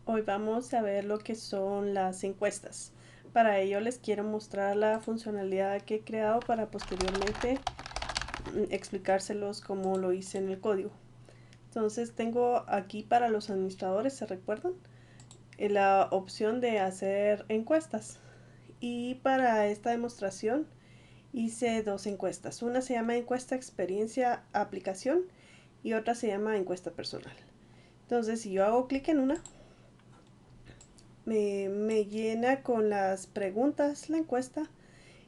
Hoy vamos a ver lo que son las encuestas. Para ello les quiero mostrar la funcionalidad que he creado para posteriormente explicárselos como lo hice en el código. Entonces tengo aquí para los administradores, ¿se recuerdan? La opción de hacer encuestas. Y para esta demostración hice dos encuestas. Una se llama encuesta experiencia aplicación y otra se llama encuesta personal. Entonces si yo hago clic en una, me llena con las preguntas la encuesta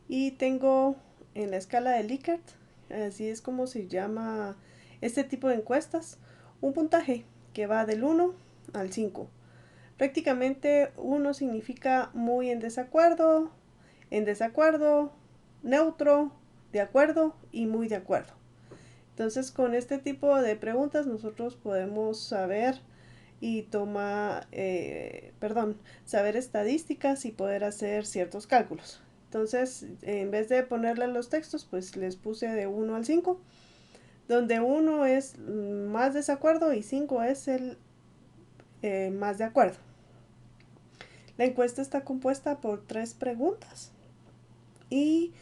y tengo en la escala de Likert, así es como se llama este tipo de encuestas, un puntaje que va del 1 al 5. Prácticamente 1 significa muy en desacuerdo, neutro, de acuerdo y muy de acuerdo. Entonces con este tipo de preguntas nosotros podemos saber y saber estadísticas y poder hacer ciertos cálculos. Entonces, en vez de ponerle los textos, pues les puse de 1 al 5, donde 1 es más desacuerdo y 5 es el más de acuerdo. La encuesta está compuesta por 3 preguntas y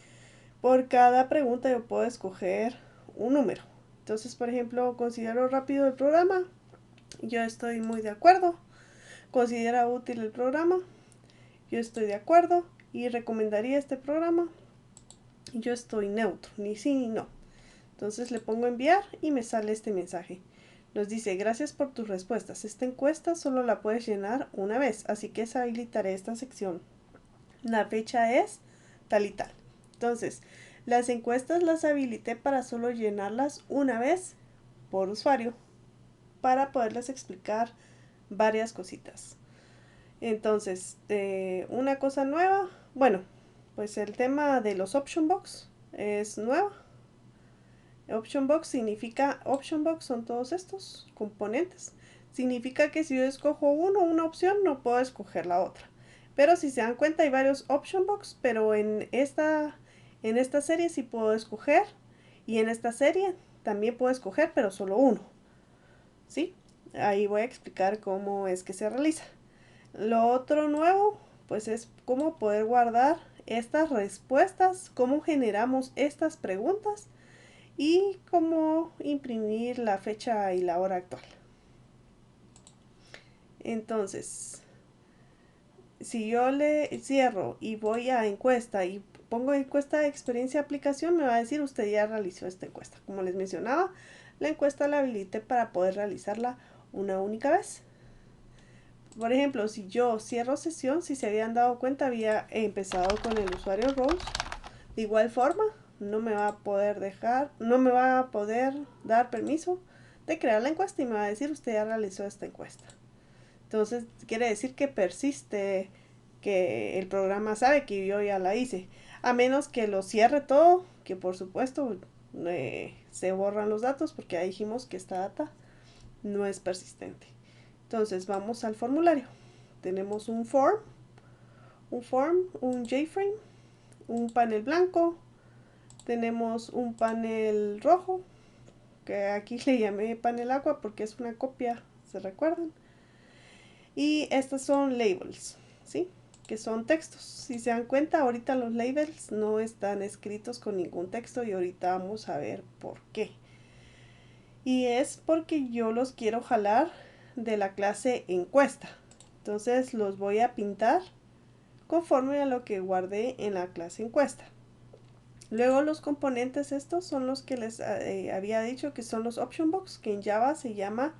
por cada pregunta yo puedo escoger un número. Entonces, por ejemplo, considero rápido el programa, yo estoy muy de acuerdo. Considera útil el programa, yo estoy de acuerdo y recomendaría este programa, yo estoy neutro, ni sí ni no. Entonces le pongo enviar y me sale este mensaje. Nos dice, gracias por tus respuestas. Esta encuesta solo la puedes llenar una vez, así que deshabilitaré esta sección. La fecha es tal y tal. Entonces, las encuestas las habilité para solo llenarlas una vez por usuario, para poderles explicar varias cositas. Entonces, una cosa nueva, bueno, pues el tema de los option box es nueva. Option box son todos estos componentes. Significa que si yo escojo una opción, no puedo escoger la otra. Pero si se dan cuenta hay varios option box, pero en esta serie sí puedo escoger y en esta serie también puedo escoger, pero solo uno. ¿Sí? Ahí voy a explicar cómo es que se realiza. Lo otro nuevo, pues es cómo poder guardar estas respuestas, cómo generamos estas preguntas y cómo imprimir la fecha y la hora actual. Entonces, si yo le cierro y voy a encuesta y pongo encuesta de experiencia de aplicación, me va a decir usted ya realizó esta encuesta. Como les mencionaba, la encuesta la habilité para poder realizarla una única vez. Por ejemplo, si yo cierro sesión, si se habían dado cuenta, había empezado con el usuario roles. De igual forma, no me va a poder dar permiso de crear la encuesta y me va a decir usted ya realizó esta encuesta. Entonces, quiere decir que persiste, que el programa sabe que yo ya la hice. A menos que lo cierre todo, que por supuesto se borran los datos porque ya dijimos que esta data no es persistente. Entonces, vamos al formulario. Tenemos un JFrame, un panel blanco, tenemos un panel rojo, que aquí le llamé panel agua porque es una copia, ¿se recuerdan? Y estos son labels, ¿sí? Que son textos. Si se dan cuenta, ahorita los labels no están escritos con ningún texto y ahorita vamos a ver por qué. Y es porque yo los quiero jalar de la clase encuesta. Entonces los voy a pintar conforme a lo que guardé en la clase encuesta. Luego los componentes estos son los que les había dicho que son los option box, que en Java se llama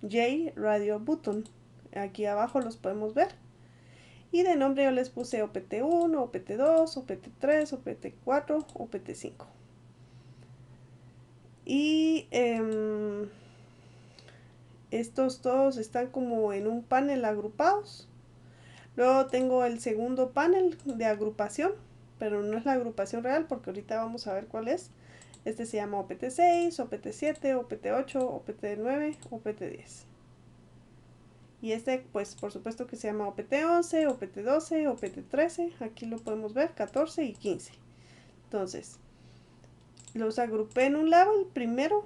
JRadioButton. Aquí abajo los podemos ver. Y de nombre yo les puse OPT1, OPT2, OPT3, OPT4, OPT5. Y estos todos están como en un panel agrupados. Luego tengo el segundo panel de agrupación, pero no es la agrupación real porque ahorita vamos a ver cuál es. Este se llama OPT6, OPT7, OPT8, OPT9, OPT10. Y este, pues por supuesto que se llama OPT11, OPT12, OPT13. Aquí lo podemos ver, 14 y 15. Entonces, los agrupé en un level primero,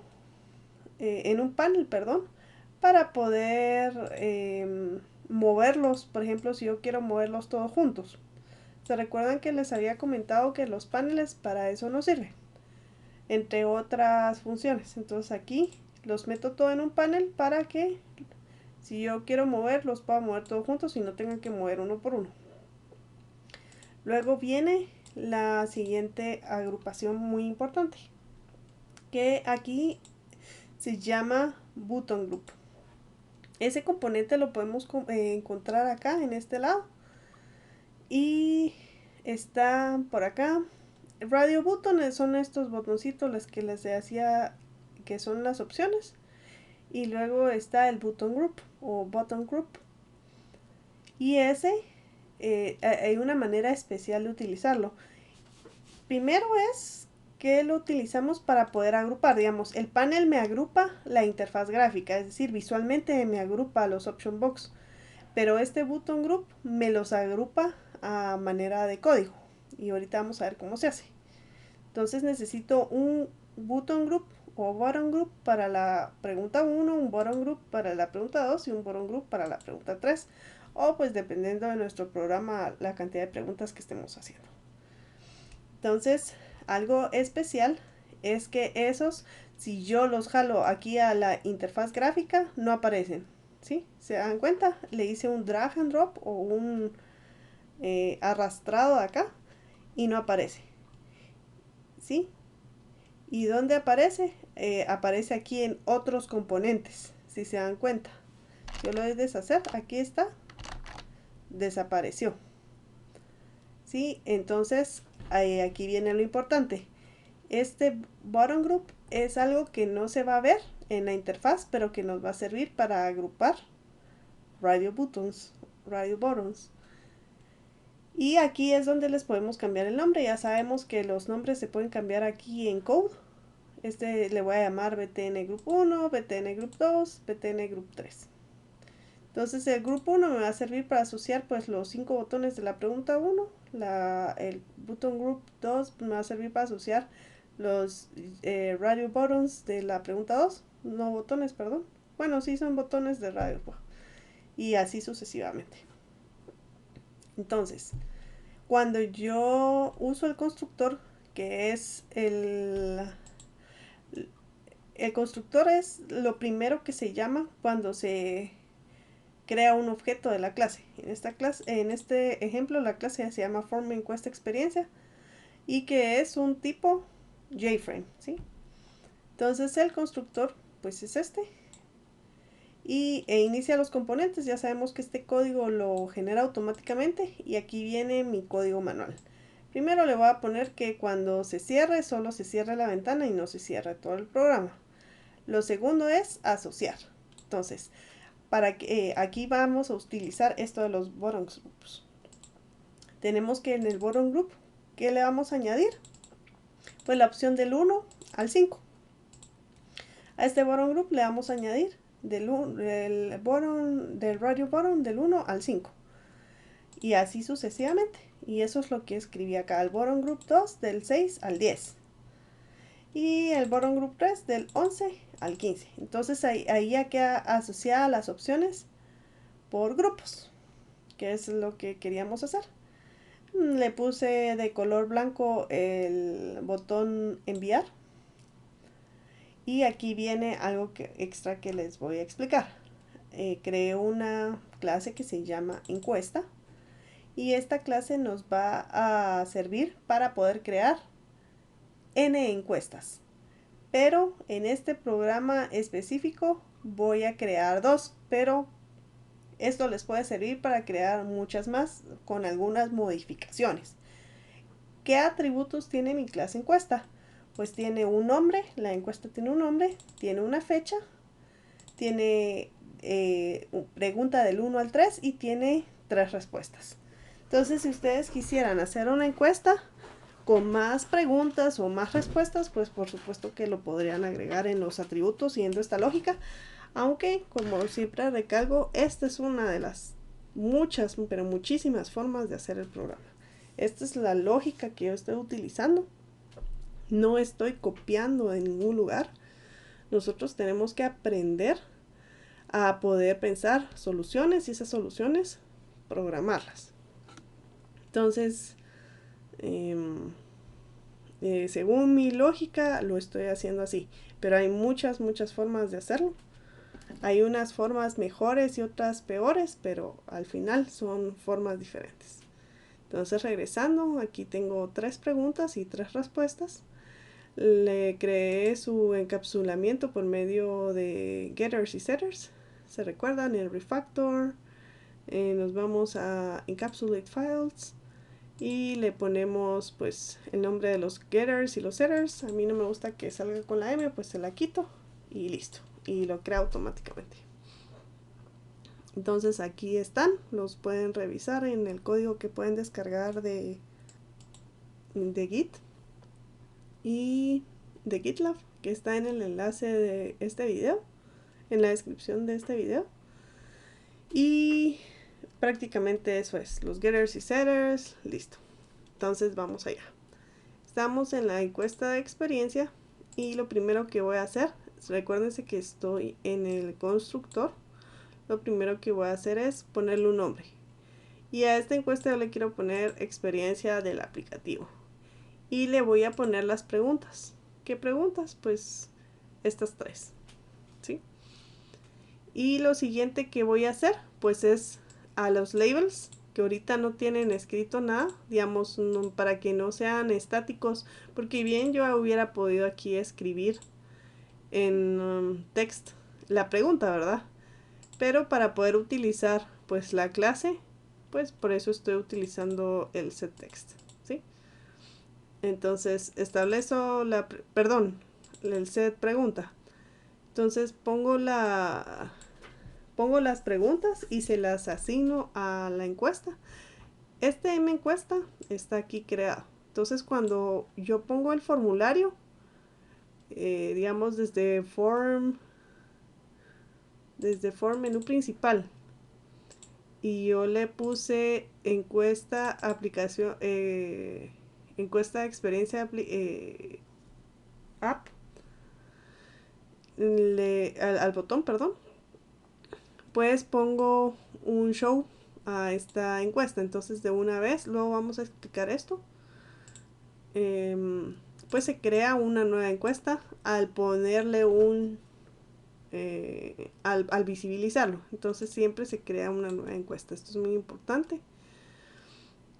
en un panel, perdón, para poder moverlos, por ejemplo, si yo quiero moverlos todos juntos. ¿Se recuerdan que les había comentado que los paneles para eso no sirven? Entre otras funciones. Entonces aquí los meto todo en un panel para que si yo quiero mover, los pueda mover todos juntos y no tengan que mover uno por uno. Luego viene la siguiente agrupación muy importante, que aquí se llama button group. Ese componente lo podemos encontrar acá en este lado y está por acá. Radio button son estos botoncitos los que les decía que son las opciones, y luego está el button group o button group, y ese hay una manera especial de utilizarlo. Primero es que lo utilizamos para poder agrupar, digamos, el panel me agrupa la interfaz gráfica, es decir, visualmente me agrupa los option box, pero este button group me los agrupa a manera de código, y ahorita vamos a ver cómo se hace. Entonces necesito un button group o button group para la pregunta 1, un button group para la pregunta 2 y un button group para la pregunta 3, o pues dependiendo de nuestro programa la cantidad de preguntas que estemos haciendo. Entonces, algo especial es que esos, si yo los jalo aquí a la interfaz gráfica, no aparecen, ¿sí? ¿Se dan cuenta? Le hice un drag and drop o un arrastrado acá y no aparece, ¿sí? ¿Y dónde aparece? Aparece aquí en otros componentes, si se dan cuenta. Yo lo voy a deshacer, aquí está, desapareció, ¿sí? Entonces, aquí viene lo importante. Este button group es algo que no se va a ver en la interfaz, pero que nos va a servir para agrupar radio buttons. Y aquí es donde les podemos cambiar el nombre. Ya sabemos que los nombres se pueden cambiar aquí en code. Este le voy a llamar BTN Group 1, BTN Group 2, BTN Group 3. Entonces el grupo 1 me va a servir para asociar pues los 5 botones de la pregunta 1. El button group 2 me va a servir para asociar los radio buttons de la pregunta 2. No botones, perdón. Bueno, sí son botones de radio. Y así sucesivamente. Entonces, cuando yo uso el constructor, que es el constructor es lo primero que se llama cuando se crea un objeto de la clase. En este ejemplo la clase se llama Form Encuesta Experiencia y que es un tipo JFrame, ¿sí? Entonces el constructor pues es este e inicia los componentes. Ya sabemos que este código lo genera automáticamente y aquí viene mi código manual. Primero le voy a poner que cuando se cierre solo se cierre la ventana y no se cierre todo el programa. Lo segundo es asociar. Entonces, para que aquí vamos a utilizar esto de los button groups. Tenemos que en el button group, ¿qué le vamos a añadir? Pues la opción del 1 al 5. A este button group le vamos a añadir del radio button del 1 al 5. Y así sucesivamente. Y eso es lo que escribí acá. El button group 2 del 6 al 10. Y el button group 3 del 11 al 15. Entonces ahí ya queda asociada las opciones por grupos, que es lo que queríamos hacer. Le puse de color blanco el botón enviar. Y aquí viene algo extra que les voy a explicar. Creé una clase que se llama encuesta. Y esta clase nos va a servir para poder crear N encuestas. Pero en este programa específico voy a crear 2, pero esto les puede servir para crear muchas más con algunas modificaciones. ¿Qué atributos tiene mi clase encuesta? Pues tiene un nombre, la encuesta tiene un nombre, tiene una fecha, tiene pregunta del 1 al 3 y tiene 3 respuestas. Entonces, si ustedes quisieran hacer una encuesta con más preguntas o más respuestas, pues por supuesto que lo podrían agregar en los atributos siguiendo esta lógica. Aunque, como siempre recalco, esta es una de las muchas, pero muchísimas formas de hacer el programa. Esta es la lógica que yo estoy utilizando. No estoy copiando de ningún lugar. Nosotros tenemos que aprender a poder pensar soluciones y esas soluciones programarlas. Entonces, según mi lógica, lo estoy haciendo así. Pero hay muchas formas de hacerlo. Hay unas formas mejores y otras peores, pero al final son formas diferentes. Entonces, regresando, aquí tengo 3 preguntas y 3 respuestas. Le creé su encapsulamiento por medio de getters y setters. ¿Se recuerdan? El refactor. Nos vamos a encapsulate files y le ponemos pues el nombre de los getters y los setters. A mí no me gusta que salga con la M, pues se la quito y listo, y lo crea automáticamente. Entonces aquí están, los pueden revisar en el código que pueden descargar de Git y de GitLab, que está en el enlace de este video, en la descripción de este video. Y prácticamente eso es, los getters y setters, listo. Entonces vamos allá. Estamos en la encuesta de experiencia y lo primero que voy a hacer, recuérdense que estoy en el constructor, lo primero que voy a hacer es ponerle un nombre. Y a esta encuesta yo le quiero poner experiencia del aplicativo. Y le voy a poner las preguntas. ¿Qué preguntas? Pues estas 3. ¿Sí? Y lo siguiente que voy a hacer, pues es a los labels, que ahorita no tienen escrito nada, digamos, para que no sean estáticos, porque bien yo hubiera podido aquí escribir en text la pregunta, ¿verdad? Pero para poder utilizar pues la clase, pues por eso estoy utilizando el setText, ¿sí? Entonces establezco el set pregunta. Entonces pongo las preguntas y se las asigno a la encuesta. Este encuesta está aquí creado. Entonces cuando yo pongo el formulario, digamos desde form menú principal, y yo le puse encuesta aplicación, encuesta experiencia app, al botón, perdón, pues pongo un show a esta encuesta. Entonces de una vez, luego vamos a explicar esto. Pues se crea una nueva encuesta al ponerle al visibilizarlo. Entonces siempre se crea una nueva encuesta. Esto es muy importante.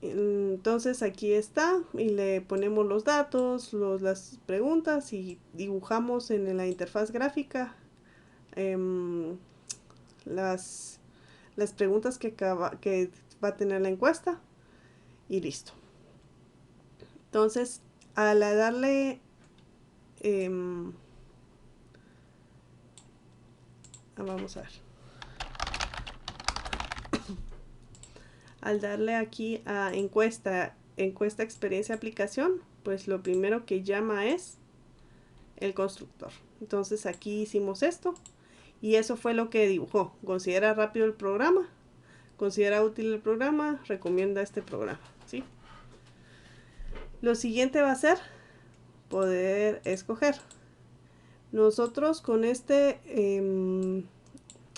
Entonces aquí está y le ponemos los datos, las preguntas y dibujamos en la interfaz gráfica las preguntas que va a tener la encuesta y listo. Entonces al darle vamos a ver, al darle aquí a encuesta experiencia aplicación, pues lo primero que llama es el constructor. Entonces aquí hicimos esto y eso fue lo que dibujó. Considera rápido el programa, considera útil el programa, recomienda este programa, ¿sí? Lo siguiente va a ser poder escoger. Nosotros con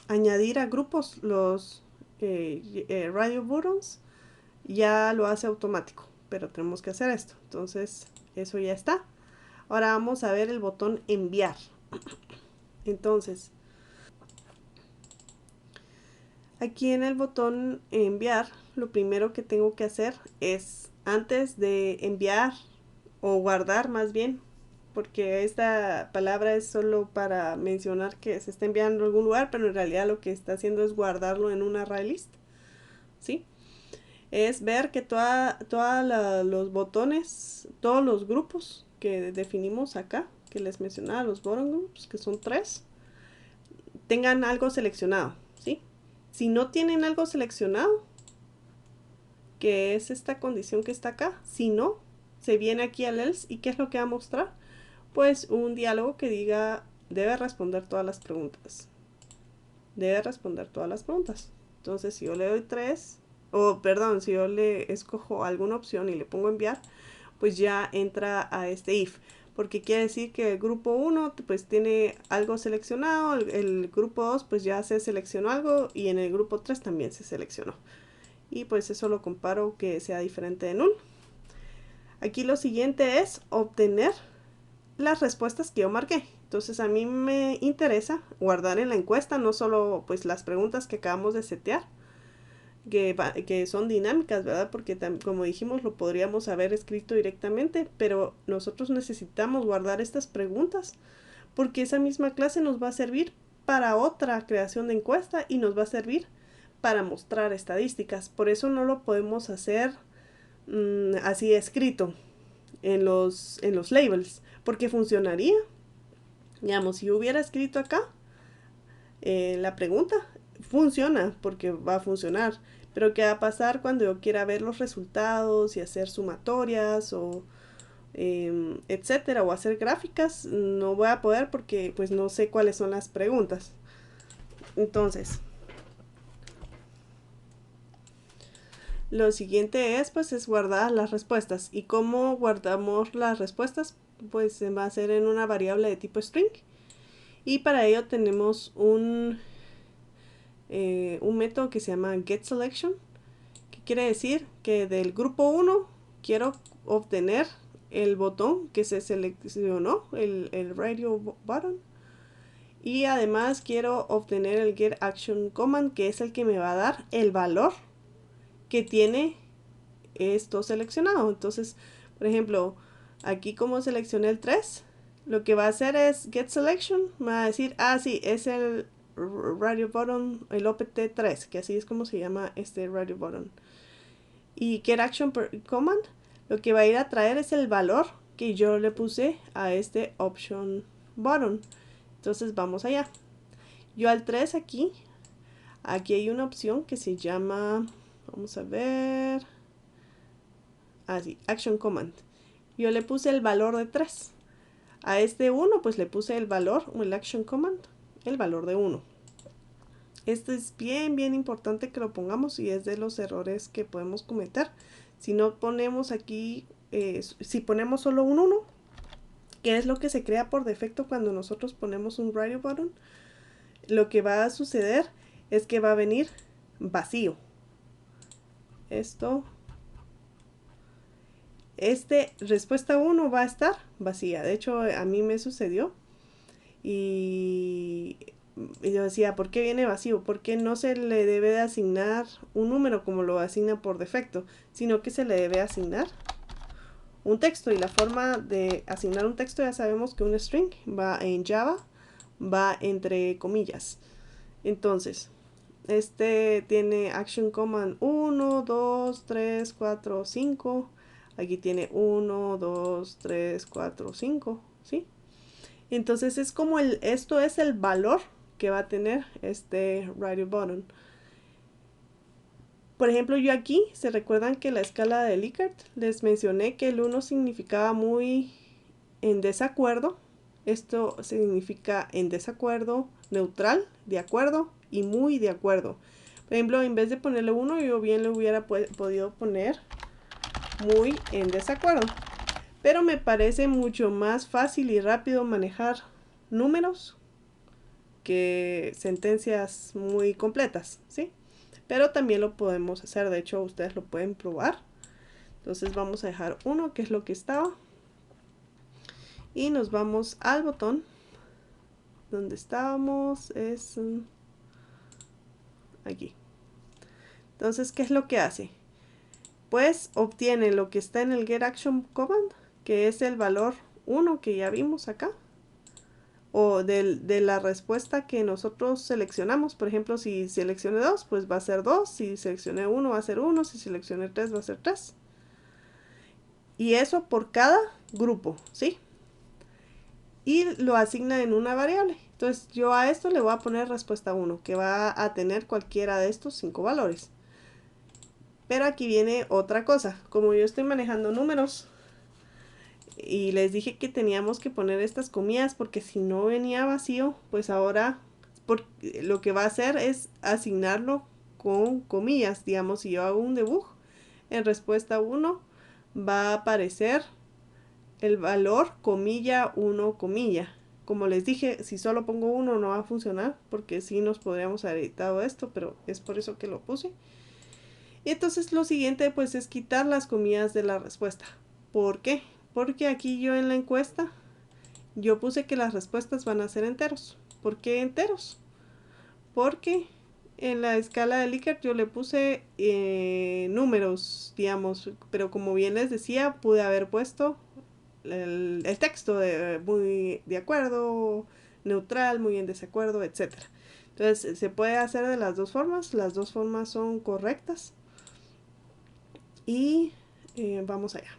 añadir a grupos los radio buttons ya lo hace automático, pero tenemos que hacer esto. Entonces eso ya está. Ahora vamos a ver el botón enviar. Entonces aquí en el botón enviar, lo primero que tengo que hacer es, antes de enviar o guardar más bien, porque esta palabra es solo para mencionar que se está enviando a algún lugar, pero en realidad lo que está haciendo es guardarlo en una array list, ¿sí? Es ver que los botones, todos los grupos que definimos acá, que les mencionaba, los button groups, que son 3, tengan algo seleccionado, ¿sí? Si no tienen algo seleccionado, que es esta condición que está acá, si no, se viene aquí al else y ¿qué es lo que va a mostrar? Pues un diálogo que diga debe responder todas las preguntas. Debe responder todas las preguntas. Entonces si yo le doy 3, si yo le escojo alguna opción y le pongo enviar, pues ya entra a este if. porque quiere decir que el grupo 1 pues tiene algo seleccionado, el grupo 2 pues ya se seleccionó algo y en el grupo 3 también se seleccionó. Y pues eso lo comparo que sea diferente de null. Aquí lo siguiente es obtener las respuestas que yo marqué. Entonces a mí me interesa guardar en la encuesta no solo pues las preguntas que acabamos de setear, que son dinámicas, ¿verdad? Porque como dijimos lo podríamos haber escrito directamente, pero nosotros necesitamos guardar estas preguntas porque esa misma clase nos va a servir para otra creación de encuesta y nos va a servir para mostrar estadísticas. Por eso no lo podemos hacer así escrito en los labels, porque funcionaría. Digamos, si hubiera escrito acá la pregunta, funciona porque va a funcionar. Pero ¿qué va a pasar cuando yo quiera ver los resultados y hacer sumatorias o etcétera, o hacer gráficas? No voy a poder porque pues no sé cuáles son las preguntas. Entonces, lo siguiente es pues es guardar las respuestas. ¿Y cómo guardamos las respuestas? Pues va a ser en una variable de tipo string. Y para ello tenemos un método que se llama getSelection, que quiere decir que del grupo 1 quiero obtener el botón que se seleccionó, el radio button, y además quiero obtener el getActionCommand, que es el que me va a dar el valor que tiene esto seleccionado. Entonces, por ejemplo, aquí como seleccioné el 3, lo que va a hacer es getSelection, me va a decir, sí, es el radio button, el OPT3, que así es como se llama este radio button. Y getActionCommand lo que va a ir a traer es el valor que yo le puse a este option button. Entonces vamos allá. Yo al 3 aquí hay una opción que se llama, vamos a ver, sí, Action Command. Yo le puse el valor de 3. A este 1 pues le puse el valor, el Action Command, el valor de 1. Esto es bien importante que lo pongamos y es de los errores que podemos cometer. Si no ponemos aquí, si ponemos solo un 1, que es lo que se crea por defecto cuando nosotros ponemos un radio button, lo que va a suceder es que va a venir vacío. Respuesta 1 va a estar vacía. De hecho, a mí me sucedió. Y yo decía, ¿por qué viene vacío? ¿Por qué no se le debe de asignar un número como lo asigna por defecto? Sino que se le debe asignar un texto. Y la forma de asignar un texto, ya sabemos que un string va en Java, va entre comillas. Entonces, este tiene Action Command 1, 2, 3, 4, 5. Aquí tiene 1, 2, 3, 4, 5, ¿sí? Entonces es como esto es el valor que va a tener este radio button. Por ejemplo, yo aquí, ¿se recuerdan que la escala de Likert les mencioné que el 1 significaba muy en desacuerdo? Esto significa en desacuerdo, neutral, de acuerdo y muy de acuerdo. Por ejemplo, en vez de ponerle 1, yo bien le hubiera podido poner muy en desacuerdo. Pero me parece mucho más fácil y rápido manejar números que sentencias muy completas, ¿sí? Pero también lo podemos hacer, de hecho ustedes lo pueden probar. Entonces vamos a dejar 1, que es lo que estaba. Y nos vamos al botón donde estábamos, es aquí. Entonces, ¿qué es lo que hace? Pues obtiene lo que está en el getActionCommand, que es el valor 1 que ya vimos acá, o de la respuesta que nosotros seleccionamos. Por ejemplo, si seleccioné 2, pues va a ser 2, si seleccioné 1 va a ser 1, si seleccioné 3 va a ser 3. Y eso por cada grupo, ¿sí? Y lo asigna en una variable. Entonces yo a esto le voy a poner respuesta 1, que va a tener cualquiera de estos 5 valores. Pero aquí viene otra cosa. Como yo estoy manejando números, y les dije que teníamos que poner estas comillas porque si no venía vacío, pues ahora lo que va a hacer es asignarlo con comillas. Digamos, si yo hago un debug, en respuesta 1 va a aparecer el valor comilla 1 comilla. Como les dije, si solo pongo 1 no va a funcionar, porque sí nos podríamos haber editado esto, pero es por eso que lo puse. Y entonces lo siguiente pues es quitar las comillas de la respuesta. ¿Por qué? Porque aquí yo en la encuesta yo puse que las respuestas van a ser enteros. ¿Por qué enteros? Porque en la escala de Likert yo le puse números, digamos, pero como bien les decía, pude haber puesto el texto muy de acuerdo, neutral, muy en desacuerdo, etc. Entonces se puede hacer de las dos formas son correctas. Y vamos allá.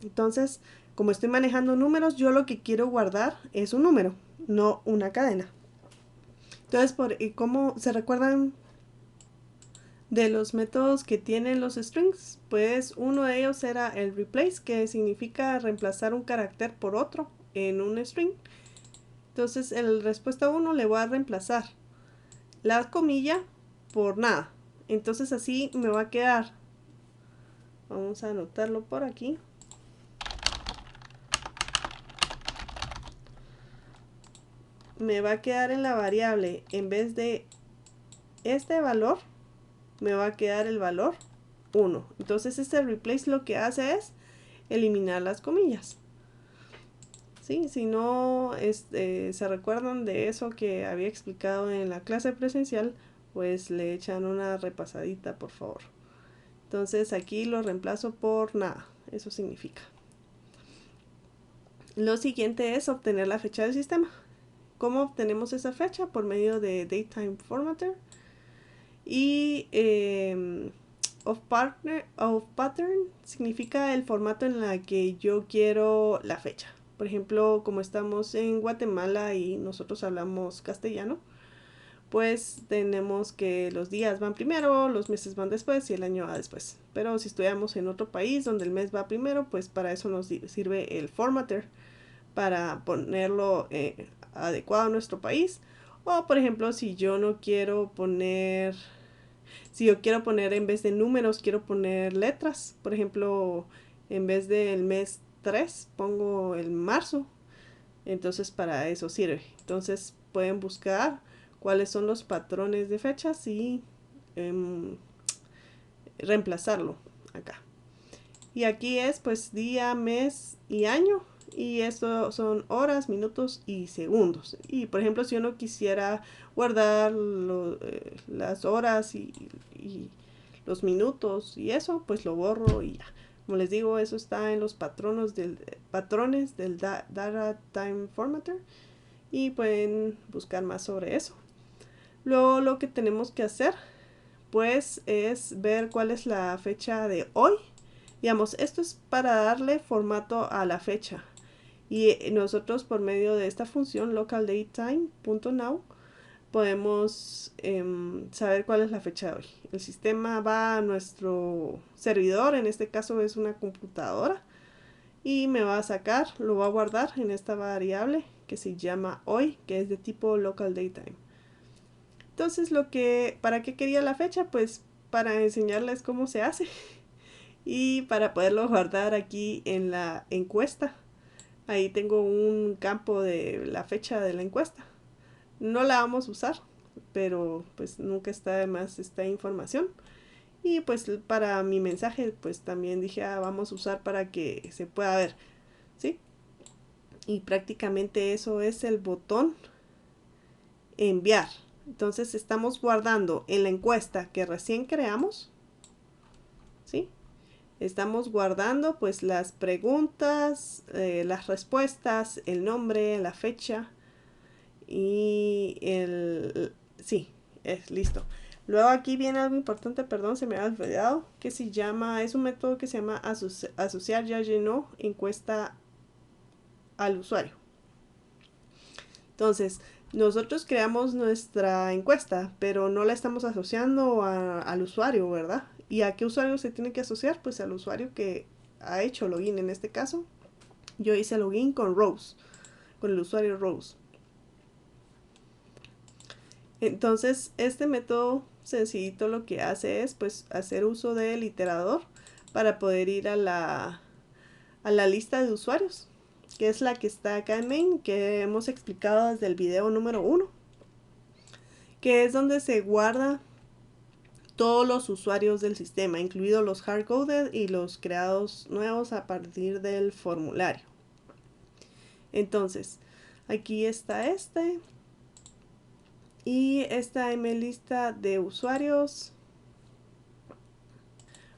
Entonces, como estoy manejando números, yo lo que quiero guardar es un número, no una cadena. Entonces, ¿cómo se recuerdan de los métodos que tienen los strings? Pues uno de ellos era el replace, que significa reemplazar un carácter por otro en un string. Entonces, en la respuesta 1 le voy a reemplazar la comilla por nada. Entonces así me va a quedar, vamos a anotarlo por aquí, me va a quedar en la variable, en vez de este valor, me va a quedar el valor 1. Entonces este replace lo que hace es eliminar las comillas. ¿Sí? Si no se recuerdan de eso que había explicado en la clase presencial, pues le echan una repasadita, por favor. Entonces aquí lo reemplazo por nada, eso significa. Lo siguiente es obtener la fecha del sistema. ¿Cómo obtenemos esa fecha? Por medio de Datetime Formatter. Y of pattern significa el formato en el que yo quiero la fecha. Por ejemplo, como estamos en Guatemala y nosotros hablamos castellano, pues tenemos que los días van primero, los meses van después y el año va después. Pero si estuviéramos en otro país donde el mes va primero, pues para eso nos sirve el formatter, para ponerlo adecuado a nuestro país. O por ejemplo, si yo no quiero poner, si yo quiero poner en vez de números, quiero poner letras. Por ejemplo, en vez del mes 3 pongo el marzo. Entonces para eso sirve. Entonces pueden buscar cuáles son los patrones de fechas y reemplazarlo acá. Y aquí es pues día, mes y año. Y esto son horas, minutos y segundos. Y por ejemplo, si yo no quisiera guardar las horas y los minutos y eso, pues lo borro y ya. Como les digo, eso está en los patrones del Data Time Formatter. Y pueden buscar más sobre eso. Luego lo que tenemos que hacer pues es ver cuál es la fecha de hoy. Digamos, esto es para darle formato a la fecha. Y nosotros por medio de esta función localDateTime.now podemos saber cuál es la fecha de hoy. El sistema va a nuestro servidor, en este caso es una computadora, y me va a sacar, lo va a guardar en esta variable que se llama hoy, que es de tipo localDateTime. Entonces, ¿para qué quería la fecha? Pues para enseñarles cómo se hace y para poderlo guardar aquí en la encuesta. Ahí tengo un campo de la fecha de la encuesta. No la vamos a usar, pero pues nunca está de más esta información. Y pues para mi mensaje pues también dije, vamos a usar para que se pueda ver, ¿sí? Y prácticamente eso es el botón enviar. Entonces estamos guardando en la encuesta que recién creamos, ¿sí? Estamos guardando pues las preguntas, las respuestas, el nombre, la fecha y sí, es listo. Luego aquí viene algo importante, perdón, se me había olvidado, que se llama, es un método que se llama asociar ya llenó encuesta al usuario. Entonces, nosotros creamos nuestra encuesta, pero no la estamos asociando al usuario, ¿verdad? ¿Y a qué usuario se tiene que asociar? Pues al usuario que ha hecho login. En este caso, yo hice login con Rose, con el usuario Rose. Entonces, este método sencillito lo que hace es pues hacer uso del iterador para poder ir a la lista de usuarios. que es la que está acá en main, que hemos explicado desde el video número 1, que es donde se guarda todos los usuarios del sistema, incluidos los hardcoded y los creados nuevos a partir del formulario. Entonces, aquí está este. Y esta es mi lista de usuarios.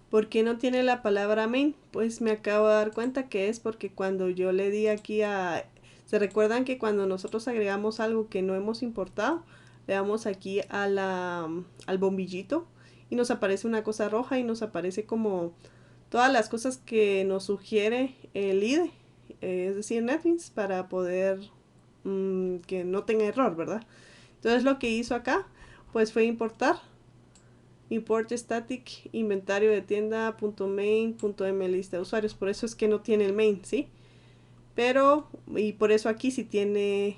¿Por qué no tiene la palabra main? Pues me acabo de dar cuenta que es porque cuando yo le di aquí a... ¿Se recuerdan que cuando nosotros agregamos algo que no hemos importado? Le damos aquí a al bombillito y nos aparece una cosa roja y nos aparece como todas las cosas que nos sugiere el IDE, es decir, NetBeans, para poder que no tenga error, ¿verdad? Entonces lo que hizo acá pues fue importar import static inventario de tienda.main.mlista de usuarios. Por eso es que no tiene el main, ¿sí? Pero, y por eso aquí sí tiene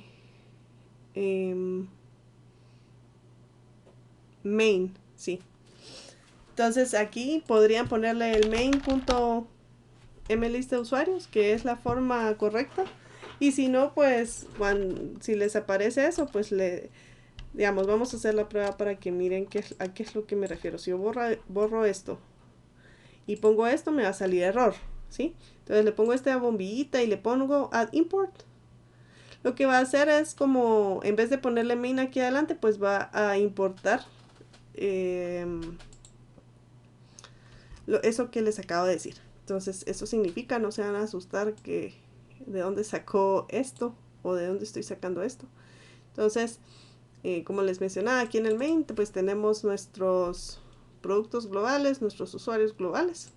main, sí. Entonces aquí podrían ponerle el main.mlista de usuarios, que es la forma correcta. Y si no, pues si les aparece eso, pues digamos, vamos a hacer la prueba para que miren a qué es lo que me refiero. Si yo borro esto y pongo esto, me va a salir error, ¿sí? Entonces le pongo esta bombillita y le pongo add import. Lo que va a hacer es como, en vez de ponerle main aquí adelante, pues va a importar eso que les acabo de decir. Entonces, eso significa, no se van a asustar que de dónde sacó esto o de dónde estoy sacando esto. Entonces, como les mencionaba, aquí en el main pues tenemos nuestros productos globales, nuestros usuarios globales.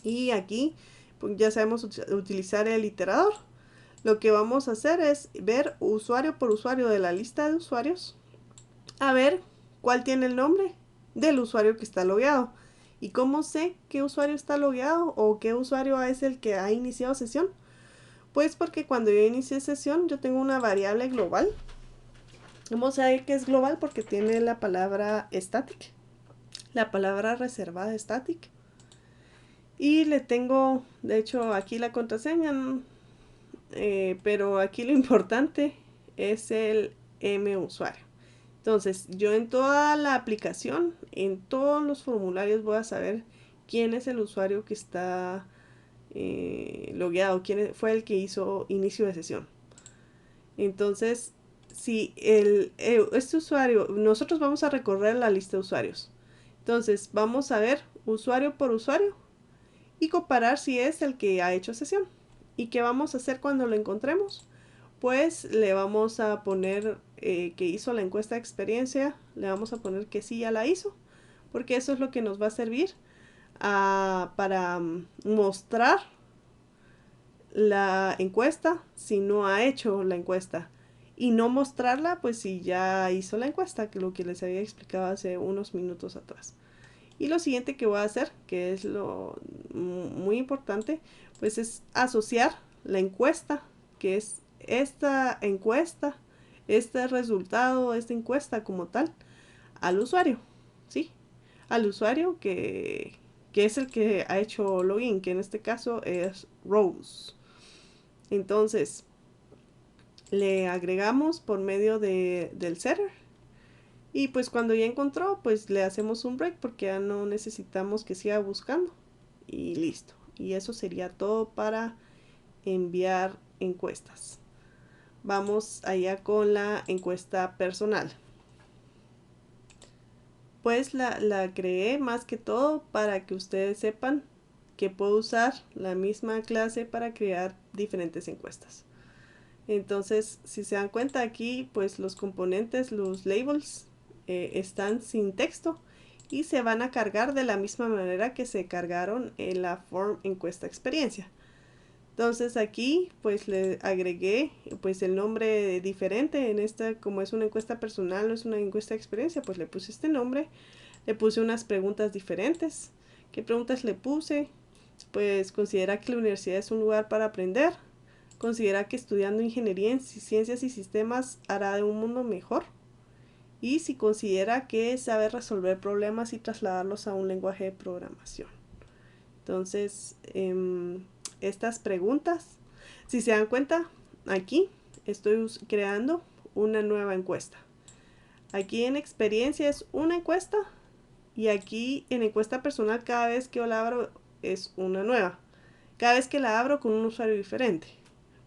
Y aquí pues ya sabemos utilizar el iterador. Lo que vamos a hacer es ver usuario por usuario de la lista de usuarios, a ver cuál tiene el nombre del usuario que está logueado. ¿Y cómo sé qué usuario está logueado o qué usuario es el que ha iniciado sesión? Pues porque cuando yo inicié sesión yo tengo una variable global. Vamos a ver que es global porque tiene la palabra static, la palabra reservada static. Y le tengo, de hecho, aquí la contraseña, pero aquí lo importante es el musuario. Entonces, yo en toda la aplicación, en todos los formularios voy a saber quién es el usuario que está logueado, quién fue el que hizo inicio de sesión. Entonces, si este usuario, nosotros vamos a recorrer la lista de usuarios. Entonces, vamos a ver usuario por usuario y comparar si es el que ha hecho sesión. ¿Y qué vamos a hacer cuando lo encontremos? Pues le vamos a poner que hizo la encuesta de experiencia, le vamos a poner que sí ya la hizo, porque eso es lo que nos va a servir para mostrar la encuesta si no ha hecho la encuesta y no mostrarla pues si ya hizo la encuesta, que lo que les había explicado hace unos minutos atrás. Y lo siguiente que voy a hacer, que es lo muy importante, pues es asociar la encuesta, que es esta encuesta, este resultado, esta encuesta como tal, al usuario, ¿sí? Al usuario que es el que ha hecho login, que en este caso es Rose. Entonces, le agregamos por medio del setter. Y pues cuando ya encontró, pues le hacemos un break porque ya no necesitamos que siga buscando. Y listo. Y eso sería todo para enviar encuestas. Vamos allá con la encuesta personal. Pues la creé más que todo para que ustedes sepan que puedo usar la misma clase para crear diferentes encuestas. Entonces, si se dan cuenta aquí, pues los componentes, los labels, están sin texto y se van a cargar de la misma manera que se cargaron en la form encuesta experiencia. Entonces aquí pues le agregué pues el nombre diferente en esta, como es una encuesta personal, no es una encuesta de experiencia, pues le puse este nombre, le puse unas preguntas diferentes. ¿Qué preguntas le puse? Pues considera que la universidad es un lugar para aprender, considera que estudiando ingeniería en ciencias y sistemas hará de un mundo mejor, y si considera que sabe resolver problemas y trasladarlos a un lenguaje de programación. Entonces, estas preguntas Si se dan cuenta, aquí estoy creando una nueva encuesta. Aquí en experiencia es una encuesta y aquí en encuesta personal cada vez que yo la abro es una nueva. Cada vez que la abro con un usuario diferente.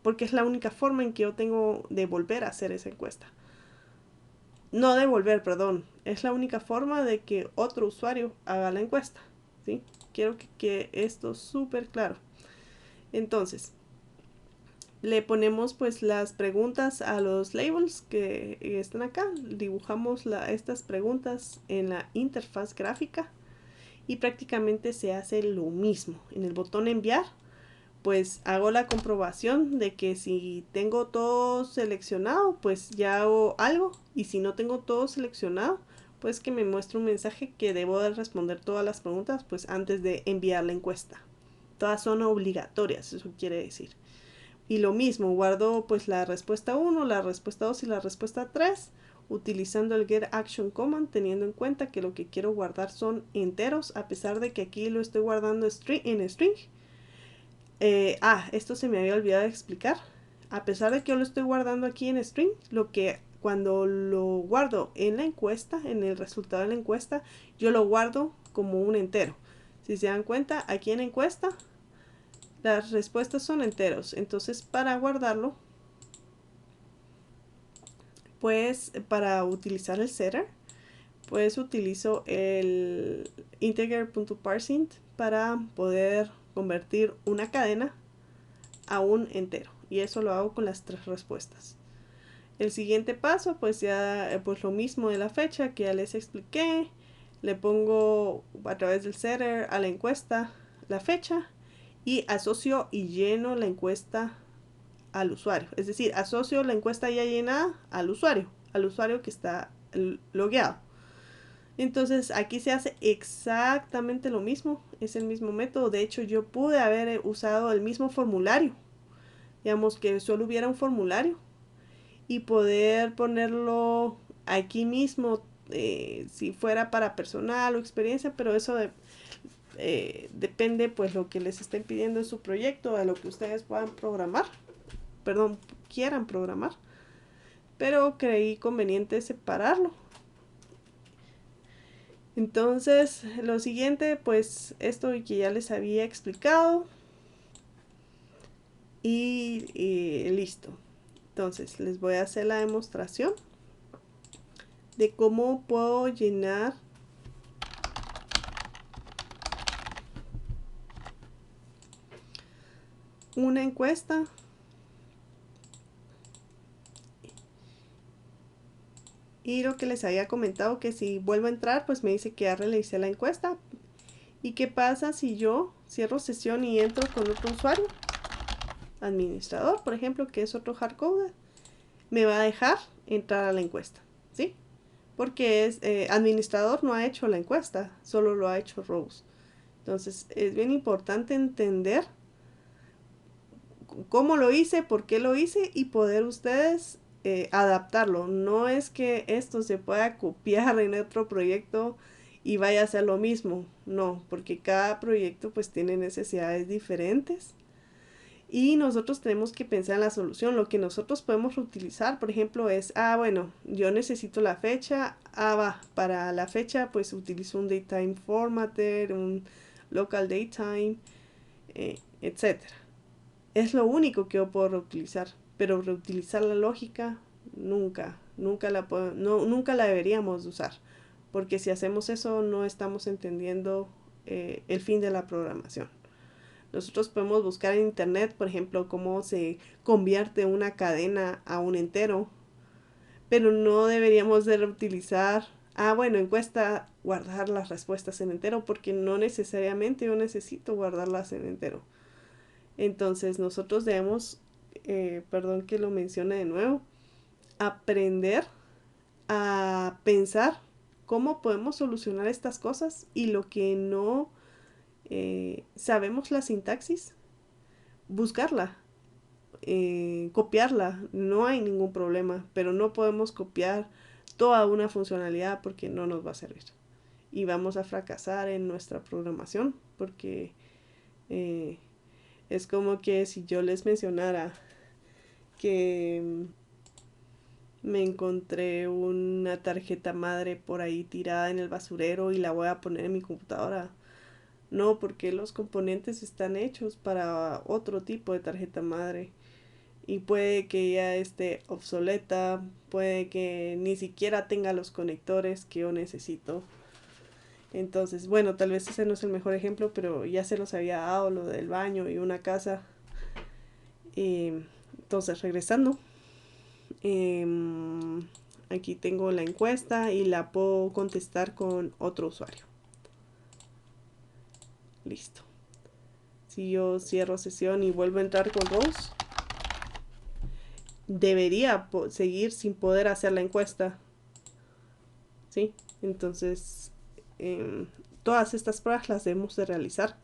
Porque es la única forma en que yo tengo de volver a hacer esa encuesta. No de volver, perdón. Es la única forma de que otro usuario haga la encuesta. ¿Sí? Quiero que quede esto súper claro. Entonces, le ponemos pues las preguntas a los labels que están acá. Dibujamos estas preguntas en la interfaz gráfica y prácticamente se hace lo mismo. En el botón enviar, pues hago la comprobación de que si tengo todo seleccionado, pues ya hago algo. Y si no tengo todo seleccionado, pues que me muestre un mensaje que debo de responder todas las preguntas pues antes de enviar la encuesta. Todas son obligatorias, eso quiere decir. Y lo mismo, guardo pues la respuesta 1, la respuesta 2 y la respuesta 3 utilizando el getActionCommand, teniendo en cuenta que lo que quiero guardar son enteros, a pesar de que aquí lo estoy guardando en string. Esto se me había olvidado de explicar. A pesar de que yo lo estoy guardando aquí en string, cuando lo guardo en la encuesta, en el resultado de la encuesta, yo lo guardo como un entero. Si se dan cuenta, aquí en encuesta las respuestas son enteros. Entonces, para guardarlo, pues para utilizar el setter, pues utilizo el integer.parseInt para poder convertir una cadena a un entero. Y eso lo hago con las 3 respuestas. El siguiente paso, pues ya pues lo mismo de la fecha que ya les expliqué. Le pongo a través del setter a la encuesta la fecha y asocio y lleno la encuesta al usuario. Es decir, asocio la encuesta ya llenada al usuario que está logueado. Entonces aquí se hace exactamente lo mismo, es el mismo método. De hecho, yo pude haber usado el mismo formulario. Digamos que solo hubiera un formulario y poder ponerlo aquí mismo si fuera para personal o experiencia, pero eso depende pues lo que les estén pidiendo en su proyecto, a lo que ustedes puedan programar, quieran programar, pero creí conveniente separarlo. Entonces, lo siguiente, pues esto que ya les había explicado y listo. Entonces, les voy a hacer la demostración de cómo puedo llenar una encuesta y lo que les había comentado, que si vuelvo a entrar pues me dice que ya realicé la encuesta. ¿Y qué pasa si yo cierro sesión y entro con otro usuario? Administrador, por ejemplo, que es otro hardcoder, me va a dejar entrar a la encuesta, ¿sí? Porque administrador no ha hecho la encuesta, solo lo ha hecho Rose. Entonces es bien importante entender cómo lo hice, por qué lo hice y poder ustedes adaptarlo. No es que esto se pueda copiar en otro proyecto y vaya a ser lo mismo. No, porque cada proyecto pues tiene necesidades diferentes. Y nosotros tenemos que pensar en la solución. Lo que nosotros podemos utilizar, por ejemplo, es, bueno, yo necesito la fecha. Para la fecha, pues utilizo un datetime formatter, un local datetime, etcétera. Es lo único que yo puedo reutilizar. Pero reutilizar la lógica, nunca la deberíamos usar. Porque si hacemos eso, no estamos entendiendo el fin de la programación. Nosotros podemos buscar en internet, por ejemplo, cómo se convierte una cadena a un entero, pero no deberíamos de reutilizar, encuesta, guardar las respuestas en entero, porque no necesariamente yo necesito guardarlas en entero. Entonces nosotros debemos, perdón que lo mencione de nuevo, aprender a pensar cómo podemos solucionar estas cosas y lo que no sabemos la sintaxis, buscarla, copiarla, no hay ningún problema, pero no podemos copiar toda una funcionalidad porque no nos va a servir y vamos a fracasar en nuestra programación porque Es como que si yo les mencionara que me encontré una tarjeta madre por ahí tirada en el basurero y la voy a poner en mi computadora. No, porque los componentes están hechos para otro tipo de tarjeta madre. Y puede que ya esté obsoleta, puede que ni siquiera tenga los conectores que yo necesito. Entonces, bueno, tal vez ese no es el mejor ejemplo, pero ya se los había dado lo del baño y una casa. Entonces, regresando, aquí tengo la encuesta y la puedo contestar con otro usuario. Listo. Si yo cierro sesión y vuelvo a entrar con Rose, debería seguir sin poder hacer la encuesta. ¿Sí? Entonces, todas estas pruebas las debemos de realizar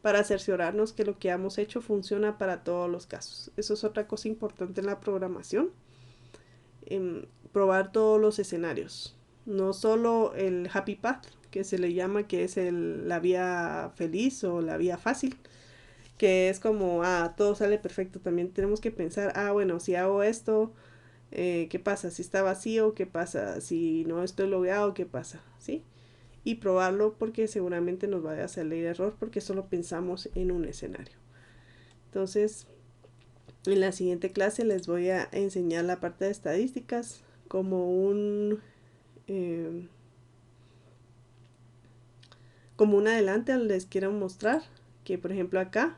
para cerciorarnos que lo que hemos hecho funciona para todos los casos. Eso es otra cosa importante en la programación. Probar todos los escenarios. No solo el happy path, que se le llama, que es la vía feliz o la vía fácil, que es como, todo sale perfecto. También tenemos que pensar, bueno, si hago esto, ¿qué pasa? Si está vacío, ¿qué pasa? Si no estoy logueado, ¿qué pasa? ¿Sí? Y probarlo porque seguramente nos va a salir error porque solo pensamos en un escenario. Entonces, en la siguiente clase les voy a enseñar la parte de estadísticas como como un adelante. Les quiero mostrar que, por ejemplo, acá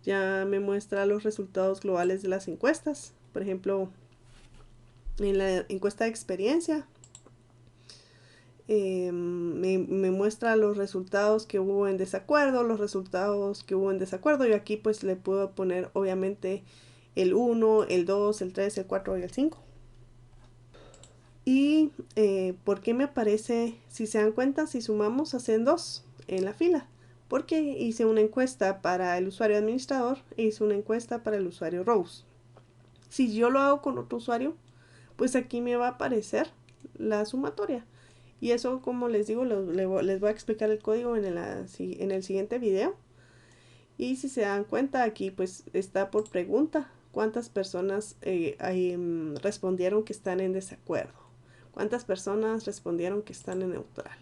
ya me muestra los resultados globales de las encuestas. Por ejemplo, en la encuesta de experiencia me muestra los resultados que hubo en desacuerdo, y aquí pues le puedo poner obviamente el 1, el 2, el 3, el 4 y el 5. Y ¿por qué me aparece? Si se dan cuenta, si sumamos, hacen 2 en la fila, porque hice una encuesta para el usuario administrador e hice una encuesta para el usuario Rose. Si yo lo hago con otro usuario, pues aquí me va a aparecer la sumatoria. Y eso, como les digo, les voy a explicar el código en el siguiente video. Y si se dan cuenta, aquí pues está por pregunta cuántas personas respondieron que están en desacuerdo, cuántas personas respondieron que están en neutral,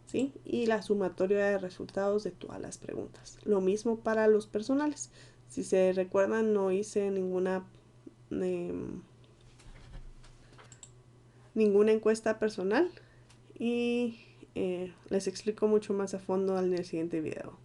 ¿sí? Y la sumatoria de resultados de todas las preguntas. Lo mismo para los personales. Si se recuerdan, no hice ninguna encuesta personal y les explico mucho más a fondo en el siguiente video.